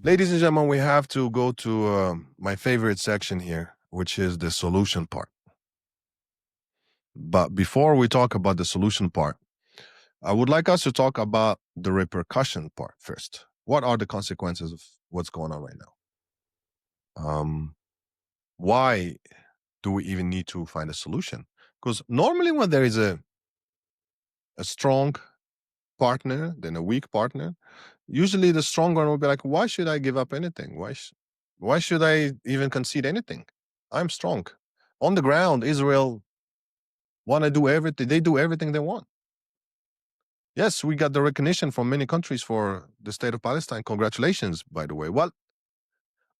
Ladies and gentlemen, we have to go to my favorite section here, which is the solution part. But before we talk about the solution part, I would like us to talk about the repercussion part first. What are the consequences of what's going on right now? Why do we even need to find a solution? Because normally when there is a strong partner than a weak partner, usually the strong one will be like, why should I give up anything? Why should I even concede anything? I'm strong. On the ground, Israel want to do everything. They do everything they want. Yes, we got the recognition from many countries for the state of Palestine. Congratulations, by the way. Well,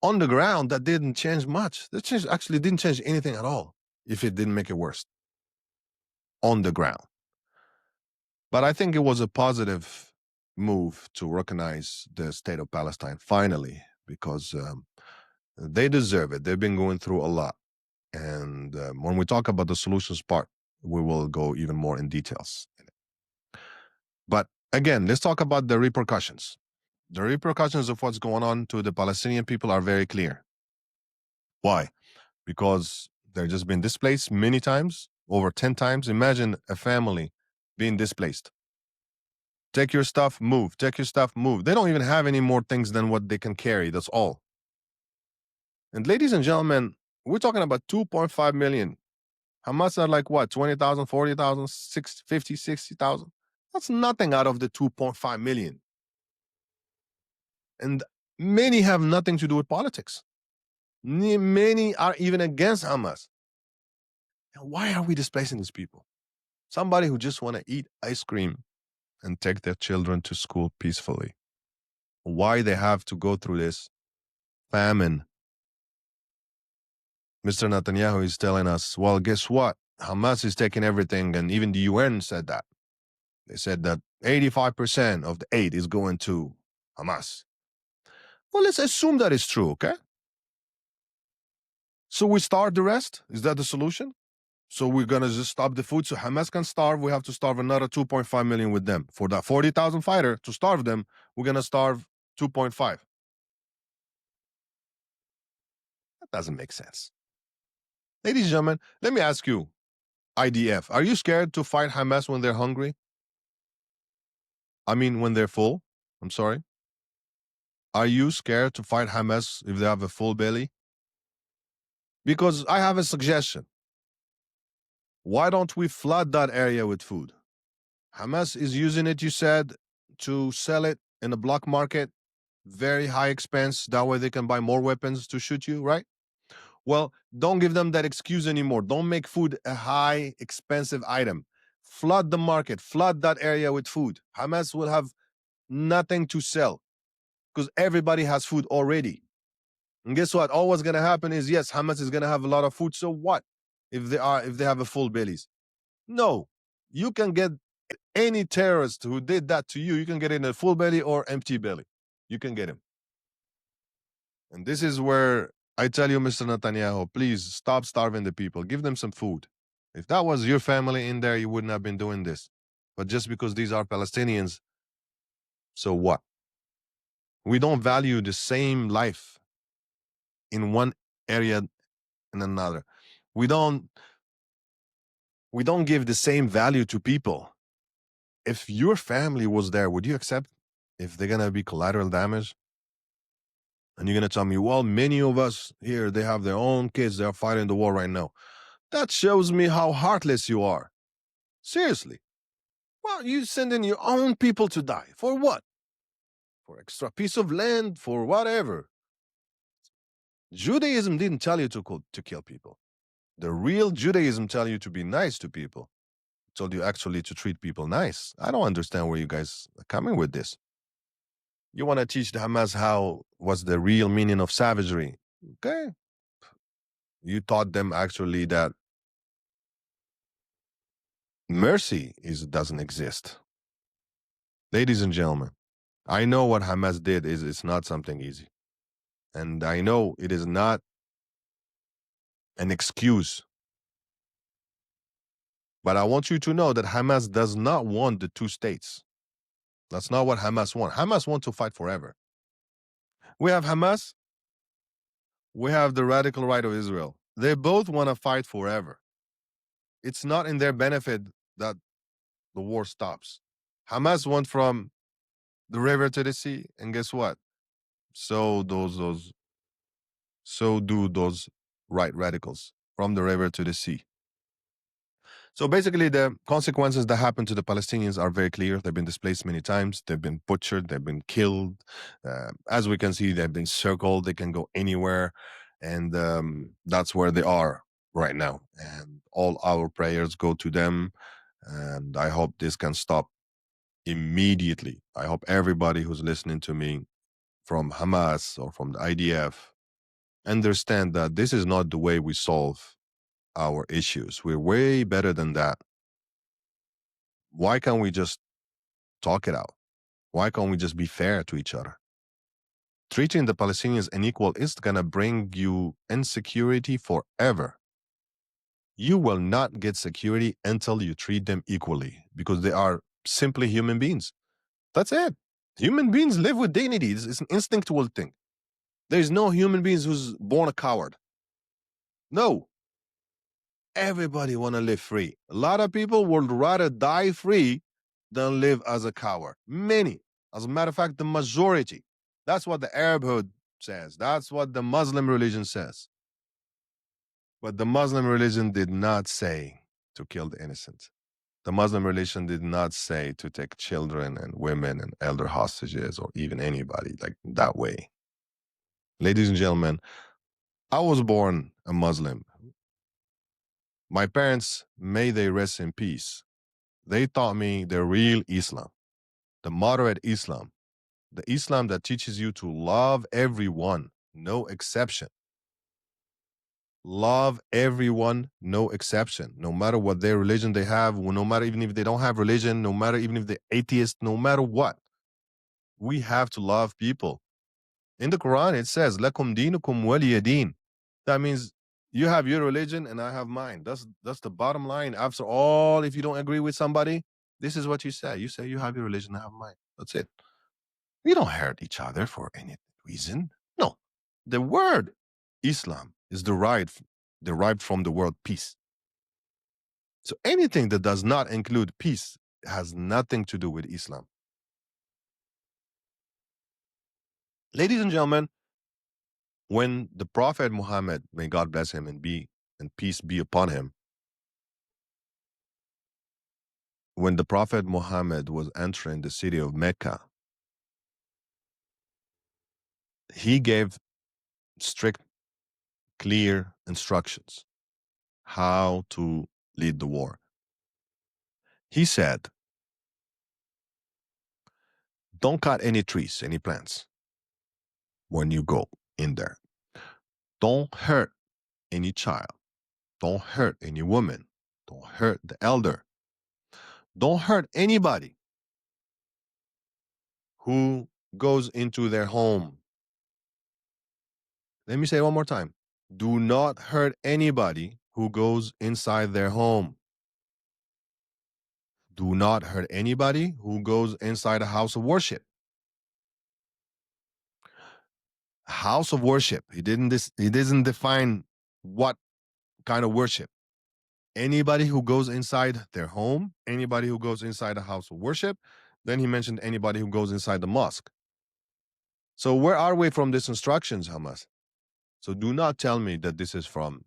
on the ground, that didn't change much. That actually didn't change anything at all, if it didn't make it worse. On the ground. But I think it was a positive move to recognize the state of Palestine finally, because they deserve it. They've been going through a lot. And when we talk about the solutions part, we will go even more in details. But again, let's talk about the repercussions. The repercussions of what's going on to the Palestinian people are very clear. Why? Because they've just been displaced many times, over 10 times. Imagine a family being displaced. Take your stuff, move. Take your stuff, move. They don't even have any more things than what they can carry. That's all. And ladies and gentlemen, we're talking about 2.5 million. Hamas are like what, 20,000, 40,000, 50, 60,000? That's nothing out of the 2.5 million. And many have nothing to do with politics. Many are even against Hamas. And why are we displacing these people? Somebody who just want to eat ice cream and take their children to school peacefully. Why they have to go through this famine? Mr. Netanyahu is telling us, well, guess what? Hamas is taking everything, and even the UN said that. They said that 85% of the aid is going to Hamas. Well, let's assume that is true, okay? So we starve the rest? Is that the solution? So we're going to just stop the food so Hamas can starve. We have to starve another 2.5 million with them. For that 40,000 fighter to starve them, we're going to starve 2.5. That doesn't make sense. Ladies and gentlemen, let me ask you, IDF, are you scared to fight Hamas when they're hungry? I mean, when they're full? I'm sorry. Are you scared to fight Hamas if they have a full belly? Because I have a suggestion. Why don't we flood that area with food? Hamas is using it, you said, to sell it in the black market, very high expense. That way they can buy more weapons to shoot you, right? Well, don't give them that excuse anymore. Don't make food a high, expensive item. Flood the market, flood that area with food. Hamas will have nothing to sell because everybody has food already. And guess what? All what's gonna happen is, yes, Hamas is gonna have a lot of food. So what? If they have a full bellies? No, you can get any terrorist who did that to you. You can get it in a full belly or empty belly. You can get him. And this is where I tell you, Mr. Netanyahu, please stop starving the people. Give them some food. If that was your family in there, you wouldn't have been doing this. But just because these are Palestinians, so what? We don't value the same life in one area and another. We don't give the same value to people. If your family was there, would you accept if they're gonna be collateral damage? And you're gonna tell me, well, many of us here, they have their own kids, they're fighting the war right now. That shows me how heartless you are. Seriously. Well, you sending your own people to die. For what? For extra piece of land, for whatever. Judaism didn't tell you to kill people. The real Judaism tell you to be nice to people. It told you actually to treat people nice. I don't understand where you guys are coming with this. You want to teach the Hamas what's the real meaning of savagery. Okay. You taught them actually that mercy doesn't exist. Ladies and gentlemen, I know what Hamas did it's not something easy. And I know it is not an excuse. But I want you to know that Hamas does not want the two states. That's not what Hamas wants. Hamas wants to fight forever. We have Hamas, we have the radical right of Israel. They both want to fight forever. It's not in their benefit that the war stops. Hamas went from the river to the sea, and guess what? So do those right radicals from the river to the sea. So basically, the consequences that happen to the Palestinians are very clear. They've been displaced many times. They've been butchered. They've been killed. As we can see, they've been circled. They can go anywhere. And that's where they are right now. And all our prayers go to them. And I hope this can stop immediately. I hope everybody who's listening to me from Hamas or from the IDF understand that this is not the way we solve our issues. We're way better than that. Why can't we just talk it out? Why can't we just be fair to each other? Treating the Palestinians unequal is going to bring you insecurity forever. You will not get security until you treat them equally because they are simply human beings. That's it. Human beings live with dignity. It's an instinctual thing. There's no human beings who's born a coward. No. Everybody want to live free. A lot of people would rather die free than live as a coward. Many. As a matter of fact, the majority. That's what the Arab hood says. That's what the Muslim religion says. But the Muslim religion did not say to kill the innocent. The Muslim religion did not say to take children and women and elder hostages or even anybody like that way. Ladies and gentlemen, I was born a Muslim. My parents, may they rest in peace, they taught me the real Islam, the moderate Islam, the Islam that teaches you to love everyone, no exception. Love everyone, no exception. No matter what their religion they have, no matter even if they don't have religion, no matter even if they're atheist, no matter what. We have to love people. In the Quran, it says, Lakum dinukum waliya din. That means you have your religion and I have mine. That's the bottom line. After all, if you don't agree with somebody, this is what you say. You say you have your religion, I have mine. That's it. We don't hurt each other for any reason. No. The word Islam is derived from the word peace. So anything that does not include peace has nothing to do with Islam. Ladies and gentlemen, when the Prophet Muhammad, may God bless him and peace be upon him, when the Prophet Muhammad was entering the city of Mecca, he gave strict, clear instructions how to lead the war. He said, don't cut any trees, any plants when you go in there. Don't hurt any child. Don't hurt any woman. Don't hurt the elder. Don't hurt anybody who goes into their home. Let me say it one more time. Do not hurt anybody who goes inside their home. Do not hurt anybody who goes inside a house of worship. House of worship. He doesn't define what kind of worship. Anybody who goes inside their home, anybody who goes inside a house of worship. Then he mentioned anybody who goes inside the mosque. So where are we from these instructions, Hamas? So do not tell me that this is from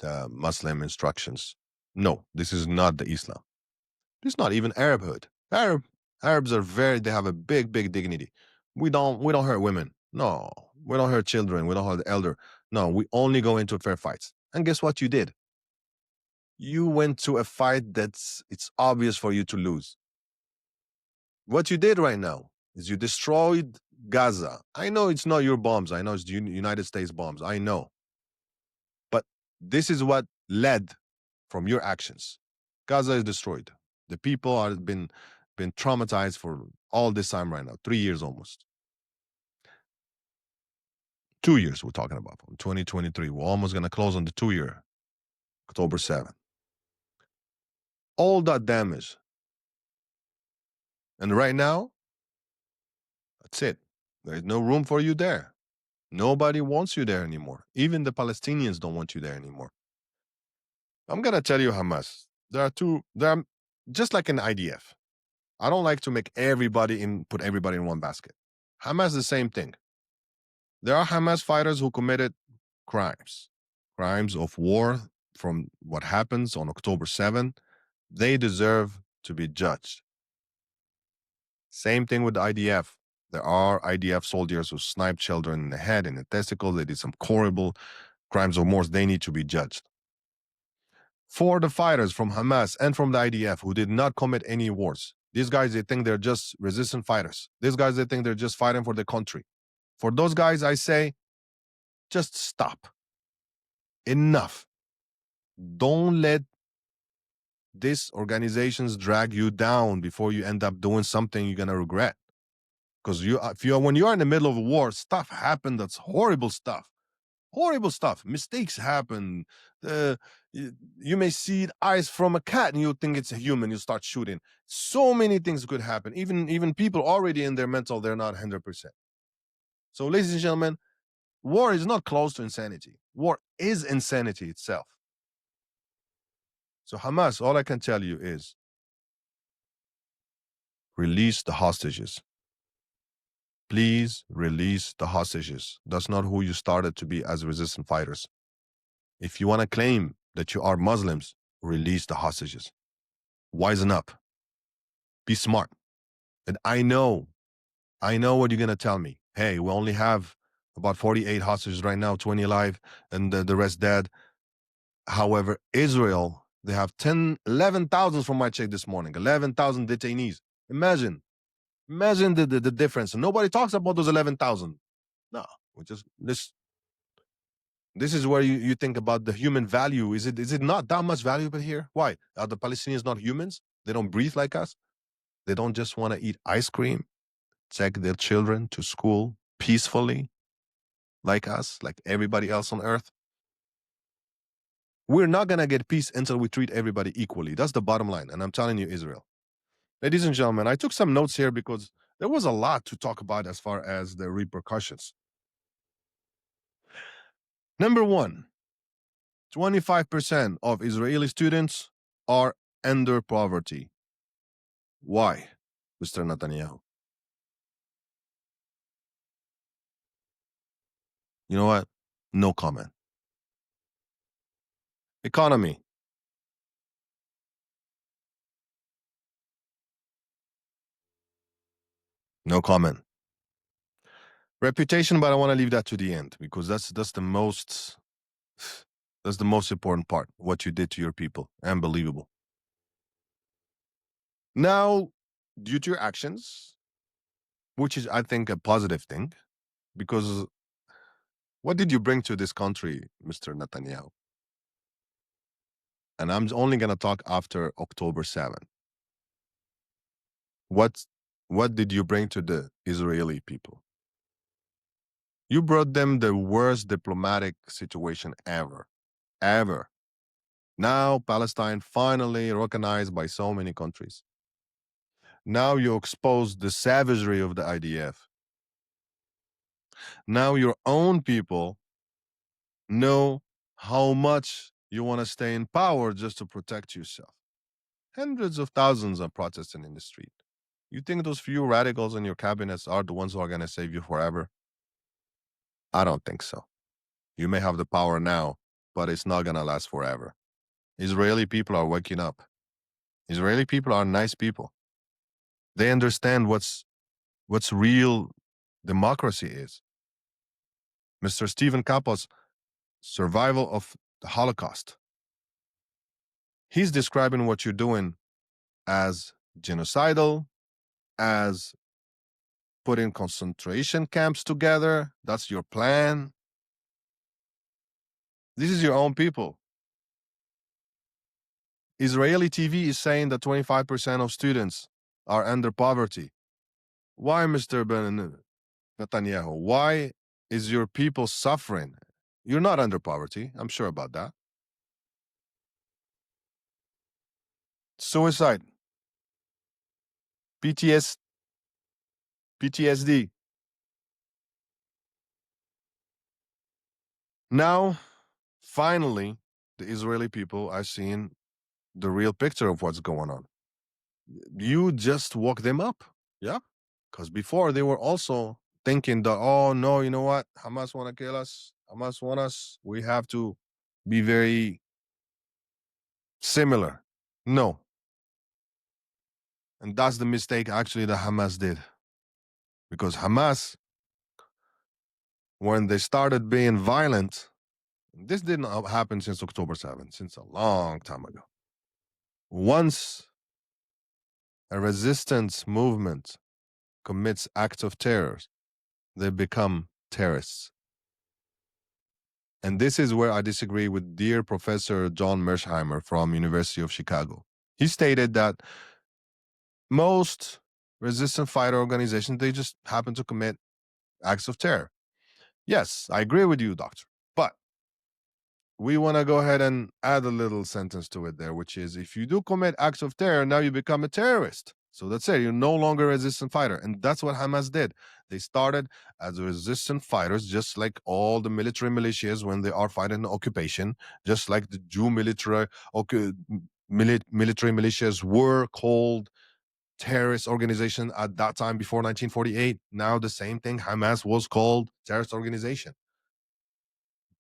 the Muslim instructions. No, this is not the Islam. It's not even Arabhood. Arabs are they have a big dignity. We don't hurt women. No, we don't hurt children. We don't hurt the elder. No, we only go into fair fights. And guess what you did? You went to a fight it's obvious for you to lose. What you did right now is you destroyed Gaza. I know it's not your bombs. I know it's the United States bombs. I know. But this is what led from your actions. Gaza is destroyed. The people are been traumatized for all this time right now, 3 years almost. 2 years we're talking about, from 2023. We're almost going to close on the 2-year, October 7th. All that damage. And right now, that's it. There's no room for you there. Nobody wants you there anymore. Even the Palestinians don't want you there anymore. I'm gonna tell you, Hamas. There are just like an IDF. I don't like to put everybody in one basket. Hamas the same thing. There are Hamas fighters who committed crimes of war from what happens on October 7. They deserve to be judged. Same thing with the IDF. There are IDF soldiers who sniped children in the head and the testicles. They did some horrible crimes of war. They need to be judged. For the fighters from Hamas and from the IDF who did not commit any wars, these guys, they think they're just resistant fighters. These guys, they think they're just fighting for the country. For those guys, I say, just stop. Enough. Don't let these organizations drag you down before you end up doing something you're gonna regret. Because when you're in the middle of a war, stuff happens. That's horrible stuff. Horrible stuff. Mistakes happen. You may see eyes from a cat and you think it's a human. You start shooting. So many things could happen. Even people already in their mental, they're not 100%. So, ladies and gentlemen, war is not close to insanity. War is insanity itself. So, Hamas, all I can tell you is release the hostages. Please release the hostages. That's not who you started to be as resistant fighters. If you want to claim that you are Muslims, release the hostages. Wisen up. Be smart. And I know what you're going to tell me. Hey, we only have about 48 hostages right now, 20 alive, and the rest dead. However, Israel, they have 11,000 from my check this morning, 11,000 detainees. Imagine the difference. Nobody talks about those 11,000. No, this is where you think about the human value. Is it not that much valuable here? Why? Are the Palestinians not humans? They don't breathe like us? They don't just want to eat ice cream, take their children to school peacefully like us, like everybody else on earth? We're not going to get peace until we treat everybody equally. That's the bottom line. And I'm telling you, Israel. Ladies and gentlemen, I took some notes here because there was a lot to talk about as far as the repercussions. Number one, 25% of Israeli students are under poverty. Why, Mr. Netanyahu? You know what? No comment. Economy. No comment. Reputation, but I want to leave that to the end because that's the most important part. What you did to your people. Unbelievable. Now, due to your actions, which is, I think, a positive thing, because what did you bring to this country, Mr. Netanyahu? And I'm only going to talk after October 7th. What did you bring to the Israeli people? You brought them the worst diplomatic situation ever. Ever. Now Palestine finally recognized by so many countries. Now you expose the savagery of the IDF. Now your own people know how much you want to stay in power just to protect yourself. Hundreds of thousands are protesting in the street. You think those few radicals in your cabinets are the ones who are going to save you forever? I don't think so. You may have the power now, but it's not going to last forever. Israeli people are waking up. Israeli people are nice people. They understand what's real democracy is. Mr. Stephen Kappa's Survival of the Holocaust. He's describing what you're doing as genocidal, as putting concentration camps together. That's your plan. This is your own people. Israeli TV is saying that 25% of students are under poverty. Why, Mr. Netanyahu? Why is your people suffering? You're not under poverty. I'm sure about that. Suicide. PTSD. Now, finally, the Israeli people are seeing the real picture of what's going on. You just woke them up. Yeah. Because before they were also thinking that, oh no, you know what? Hamas want to kill us. Hamas want us. We have to be very similar. No. And that's the mistake actually that Hamas did. Because Hamas, when they started being violent, this didn't happen since October 7th, since a long time ago. Once a resistance movement commits acts of terror, they become terrorists. And this is where I disagree with dear Professor John Mersheimer from University of Chicago. He stated that most resistance fighter organizations, they just happen to commit acts of terror. Yes, I agree with you, doctor. But we want to go ahead and add a little sentence to it there, which is if you do commit acts of terror, now you become a terrorist. So that's it. You're no longer a resistant fighter. And that's what Hamas did. They started as resistant fighters, just like all the military militias when they are fighting the occupation, just like the Jew military militias were called terrorist organization at that time before 1948. Now the same thing, Hamas was called terrorist organization.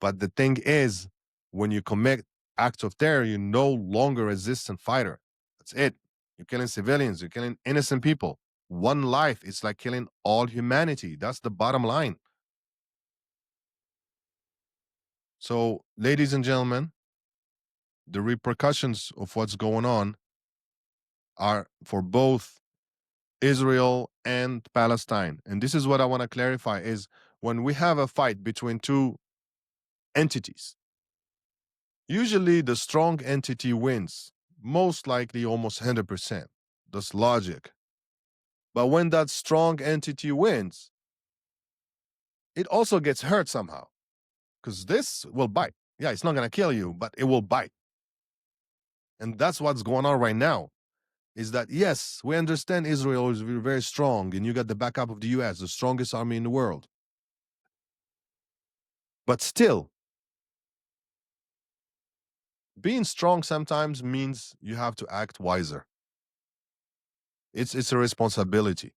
But the thing is, when you commit acts of terror, you're no longer a resistant fighter. That's it. You're killing civilians, you're killing innocent people. One life is like killing all humanity. That's the bottom line. So, ladies and gentlemen, the repercussions of what's going on are for both Israel and Palestine. And this is what I want to clarify is when we have a fight between two entities, usually the strong entity wins, most likely almost 100%. That's logic. But when that strong entity wins, it also gets hurt somehow because this will bite. Yeah, it's not going to kill you, but it will bite. And that's what's going on right now is that, yes, we understand Israel is very strong and you got the backup of the US, the strongest army in the world. But still, being strong sometimes means you have to act wiser. It's a responsibility.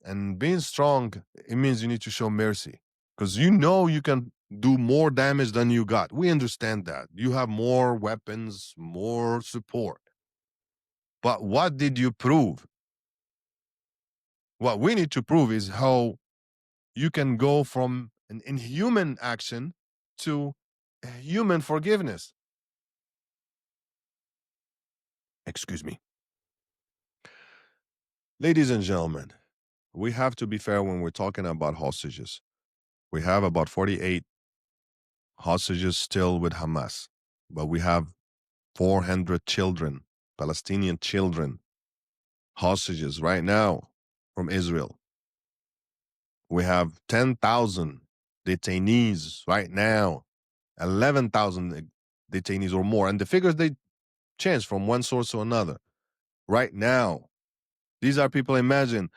And being strong, it means you need to show mercy because you know you can do more damage than you got. We understand that. You have more weapons, more support. But what did you prove? What we need to prove is how you can go from an inhuman action to human forgiveness. Excuse me. Ladies and gentlemen, we have to be fair when we're talking about hostages. We have about 48 hostages still with Hamas, but we have 400 children, Palestinian children, hostages right now from Israel. We have 10,000 detainees right now, 11,000 detainees or more. And the figures, they change from one source to another. Right now, these are people, imagine,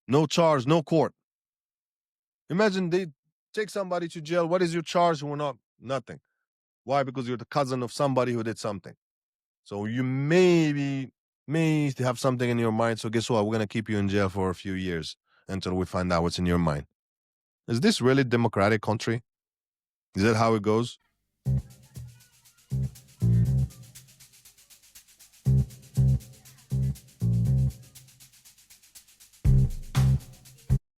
no charge, no court. Imagine they take somebody to jail. What is your charge? We're not, nothing. Why? Because you're the cousin of somebody who did something. So you may have something in your mind. So guess what? We're going to keep you in jail for a few years until we find out what's in your mind. Is this really a democratic country? Is that how it goes?